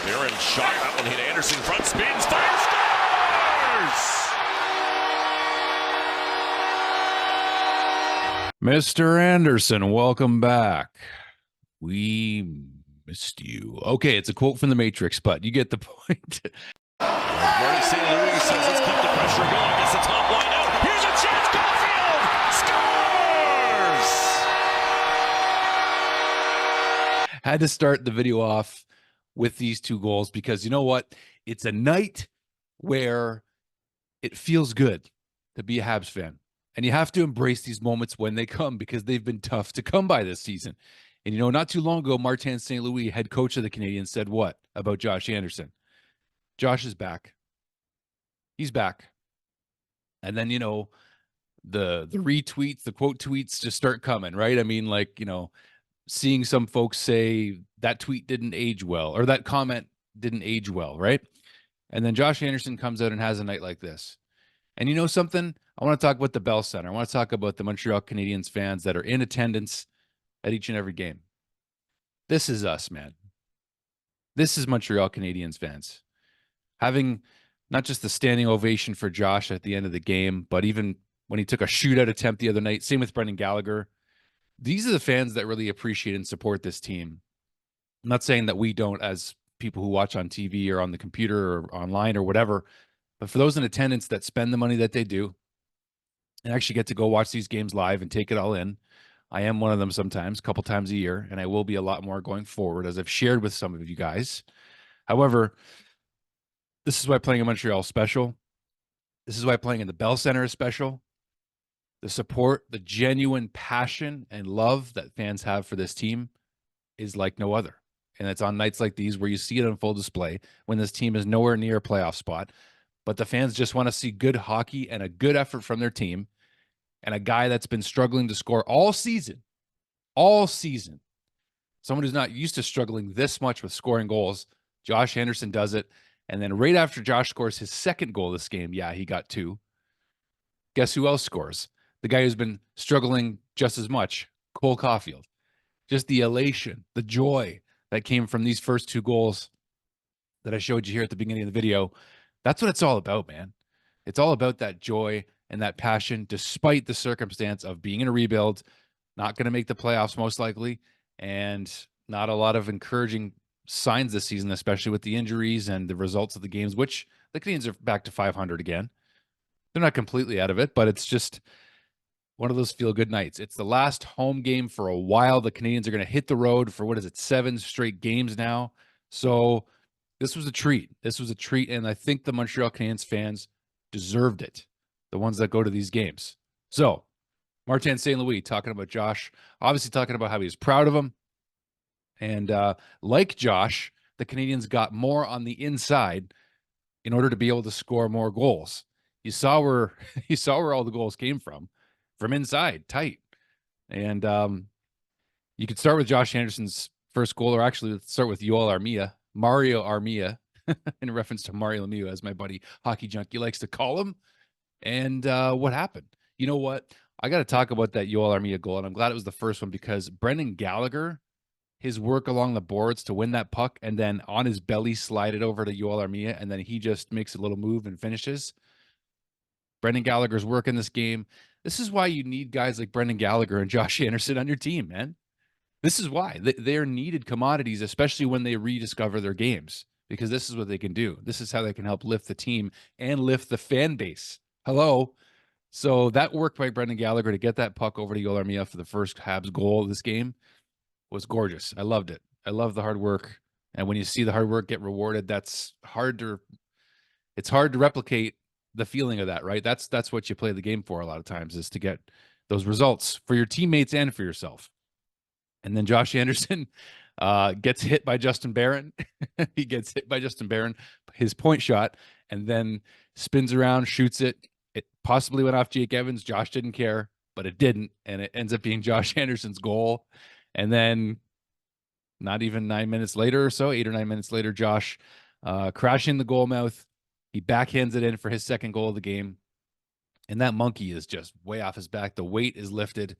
Barron shot that one, hit Anderson, front spins, fires, scores! Mr. Anderson, welcome back. We missed you. Okay, it's a quote from The Matrix, but you get the point. Marty St. Louis says, let's keep the pressure going. Gets the top line out. Here's a chance. Caulfield scores! Had to start the video off with these two goals because you know what? It's a night where it feels good to be a Habs fan. And you have to embrace these moments when they come because they've been tough to come by this season. And, you know, not too long ago, Martin St. Louis, head coach of the Canadiens, said what about Josh Anderson? Josh is back. He's back. And then, you know, the retweets, the quote tweets just start coming, right? I mean, like, you know, seeing some folks say that tweet didn't age well or that comment didn't age well, right? And then Josh Anderson comes out and has a night like this. And you know something? I want to talk about the Bell Center. I want to talk about the Montreal Canadiens fans that are in attendance at each and every game. This is us, man. This is Montreal Canadiens fans. Having not just the standing ovation for Josh at the end of the game, but even when he took a shootout attempt the other night, same with Brendan Gallagher. These are the fans that really appreciate and support this team. I'm not saying that we don't as people who watch on TV or on the computer or online or whatever, but for those in attendance that spend the money that they do and actually get to go watch these games live and take it all in, I am one of them sometimes, a couple times a year, and I will be a lot more going forward, as I've shared with some of you guys. However, this is why playing in Montreal is special. This is why playing in the Bell Center is special. The support, the genuine passion and love that fans have for this team is like no other. And it's on nights like these where you see it on full display when this team is nowhere near a playoff spot. But the fans just want to see good hockey and a good effort from their team. And a guy that's been struggling to score all season, someone who's not used to struggling this much with scoring goals, Josh Anderson does it. And then right after Josh scores his second goal this game, yeah, he got two. Guess who else scores? The guy who's been struggling just as much, Cole Caulfield. Just the elation, the joy that came from these first two goals that I showed you here at the beginning of the video. That's what it's all about, man. It's all about that joy and that passion, despite the circumstance of being in a rebuild, not going to make the playoffs most likely, and not a lot of encouraging signs this season, especially with the injuries and the results of the games, which the Canadiens are back to 500 again. They're not completely out of it, but it's just one of those feel-good nights. It's the last home game for a while. The Canadiens are going to hit the road for, 7 straight games now. So this was a treat. This was a treat, and I think the Montreal Canadiens fans deserved it, the ones that go to these games. So Martin St. Louis talking about Josh, obviously talking about how he was proud of him. And like Josh, the Canadiens got more on the inside in order to be able to score more goals. You saw where all the goals came from inside, tight. And you could start with Josh Anderson's first goal, or actually let's start with Mario Armia, in reference to Mario Lemieux, as my buddy Hockey Junkie likes to call him. And what happened? You know what? I got to talk about that Yoel Armia goal, and I'm glad it was the first one because Brendan Gallagher, his work along the boards to win that puck and then on his belly slide it over to Yoel Armia, and then he just makes a little move and finishes. Brendan Gallagher's work in this game. This is why you need guys like Brendan Gallagher and Josh Anderson on your team, man. This is why. They're needed commodities, especially when they rediscover their games, because this is what they can do. This is how they can help lift the team and lift the fan base. Hello. So that work by Brendan Gallagher to get that puck over to Yoel Armia for the first Habs goal of this game was gorgeous. I loved it. I love the hard work. And when you see the hard work get rewarded, it's hard to replicate the feeling of that, right? That's what you play the game for a lot of times, is to get those results for your teammates and for yourself. And then Josh Anderson gets hit by Justin Barron. He gets hit by Justin Barron, his point shot, and then spins around, shoots it. It possibly went off Jake Evans. Josh didn't care, but it didn't. And it ends up being Josh Anderson's goal. And then not even 9 minutes later or so, 8 or 9 minutes later, Josh crashing the goal mouth. He backhands it in for his second goal of the game. And that monkey is just way off his back. The weight is lifted.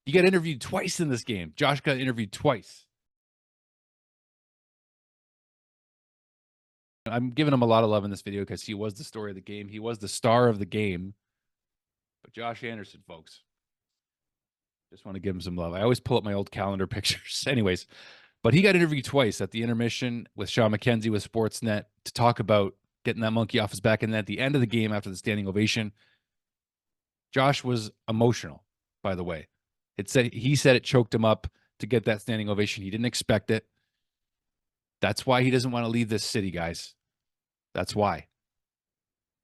He got interviewed twice in this game. Josh got interviewed twice. I'm giving him a lot of love in this video because he was the story of the game. He was the star of the game. But Josh Anderson, folks, just want to give him some love. I always pull up my old calendar pictures. Anyways, but he got interviewed twice at the intermission with Sean McKenzie with Sportsnet to talk about getting that monkey off his back. And then at the end of the game, after the standing ovation, Josh was emotional, by the way. He said it choked him up to get that standing ovation. He didn't expect it. That's why he doesn't want to leave this city, guys. That's why.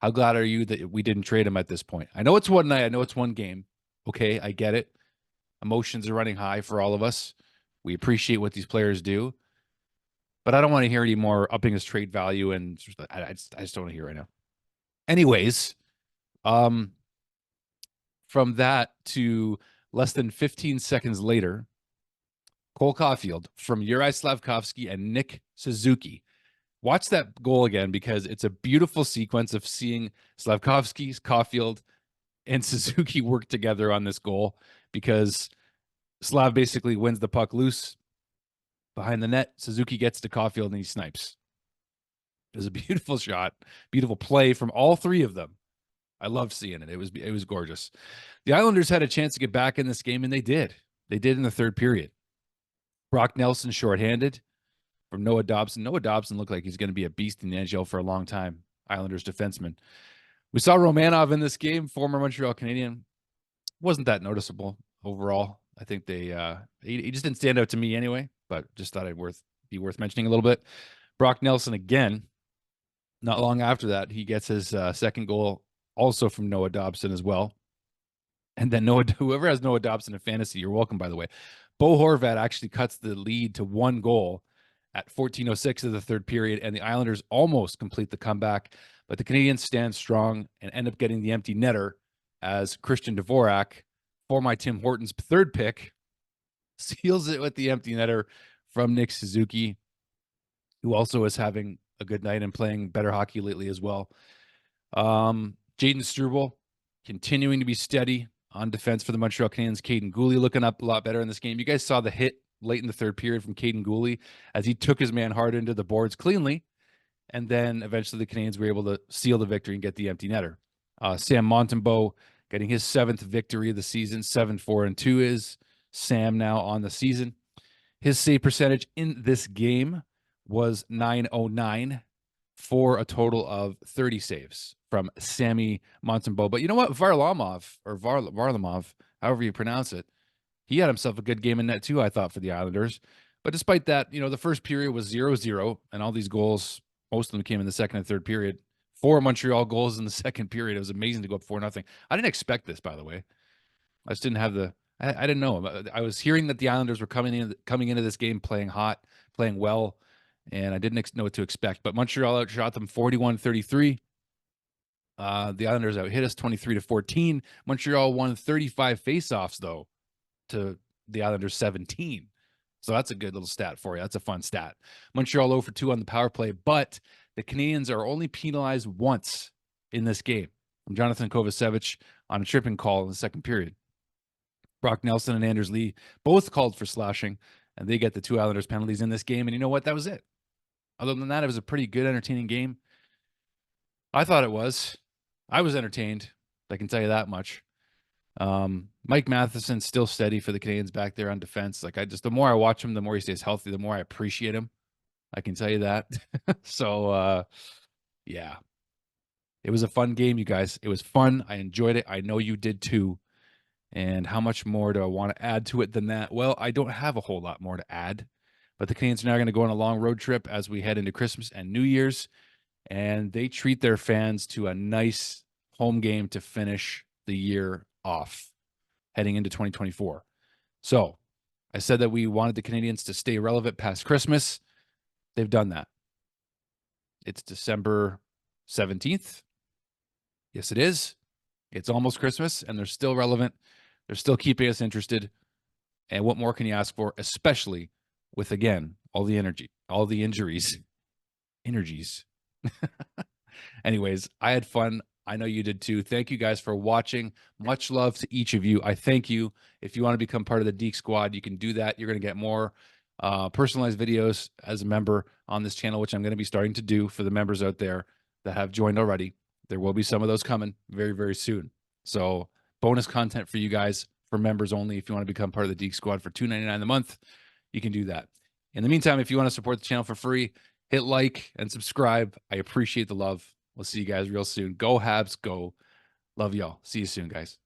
How glad are you that we didn't trade him at this point? I know it's one night. I know it's one game. Okay, I get it. Emotions are running high for all of us. We appreciate what these players do. But I don't want to hear any more upping his trade value, and I just don't want to hear right now. Anyways, from that to less than 15 seconds later, Cole Caulfield from Uri Slafkovsky and Nick Suzuki. Watch that goal again because it's a beautiful sequence of seeing Slafkovsky, Caulfield, and Suzuki work together on this goal because Slav basically wins the puck loose behind the net. Suzuki gets to Caulfield and he snipes. It was a beautiful shot, beautiful play from all three of them. I loved seeing it. It was gorgeous. The Islanders had a chance to get back in this game, and they did. They did in the third period. Brock Nelson shorthanded from Noah Dobson. Noah Dobson looked like he's going to be a beast in the NHL for a long time. Islanders defenseman. We saw Romanov in this game, former Montreal Canadian. Wasn't that noticeable overall. I think he just didn't stand out to me anyway, but just thought it'd be worth mentioning a little bit. Brock Nelson again. Not long after that, he gets his second goal also from Noah Dobson as well. And then whoever has Noah Dobson in fantasy, you're welcome, by the way. Bo Horvat actually cuts the lead to one goal at 14:06 of the third period, and the Islanders almost complete the comeback. But the Canadiens stand strong and end up getting the empty netter as Christian Dvorak, for my Tim Hortons third pick, seals it with the empty netter from Nick Suzuki, who also is having a good night and playing better hockey lately as well. Jaden Struble continuing to be steady on defense for the Montreal Canadiens. Caden Gooley looking up a lot better in this game. You guys saw the hit late in the third period from Caden Gooley as he took his man hard into the boards cleanly. And then eventually the Canadiens were able to seal the victory and get the empty netter. Sam Montembeault getting his 7th victory of the season. 7-4-2 is Sam now on the season. His save percentage in this game was .909 for a total of 30 saves from Sammy Montembeault. But you know what? Varlamov, however you pronounce it, he had himself a good game in net too, I thought, for the Islanders. But despite that, the first period was 0-0, and all these goals, most of them came in the second and third period. 4 Montreal goals in the second period. It was amazing to go up 4-0. I didn't expect this, by the way. I just didn't have I didn't know. I was hearing that the Islanders were coming into this game playing hot, playing well, and I didn't know what to expect. But Montreal outshot them 41-33. The Islanders out hit us 23-14. Montreal won 35 faceoffs though to the Islanders 17. So that's a good little stat for you. That's a fun stat. Montreal 0 for 2 on the power play, but the Canadiens are only penalized once in this game from Jonathan Kovacevic on a tripping call in the second period. Brock Nelson and Anders Lee both called for slashing, and they get the 2 Islanders penalties in this game. And you know what? That was it. Other than that, it was a pretty good, entertaining game. I thought it was. I was entertained. I can tell you that much. Mike Matheson's still steady for the Canadiens back there on defense. The more I watch him, the more he stays healthy, the more I appreciate him. I can tell you that. So, yeah. It was a fun game, you guys. It was fun. I enjoyed it. I know you did too. And how much more do I want to add to it than that? Well, I don't have a whole lot more to add. But the Canadiens are now going to go on a long road trip as we head into Christmas and New Year's. And they treat their fans to a nice home game to finish the year off heading into 2024. So I said that we wanted the Canadiens to stay relevant past Christmas. They've done that. It's December 17th. Yes, it is. It's almost Christmas, and they're still relevant. They're still keeping us interested. And what more can you ask for, especially with, again, all the energy, all the injuries, energies. Anyways, I had fun. I know you did too. Thank you guys for watching. Much love to each of you. I thank you. If you want to become part of the Deke Squad, you can do that. You're going to get more personalized videos as a member on this channel, which I'm going to be starting to do for the members out there that have joined already. There will be some of those coming very, very soon. So bonus content for you guys, for members only. If you want to become part of the Deke Squad for $2.99 a month, you can do that. In the meantime, if you want to support the channel for free, hit like and subscribe. I appreciate the love. We'll see you guys real soon. Go Habs, go. Love y'all. See you soon, guys.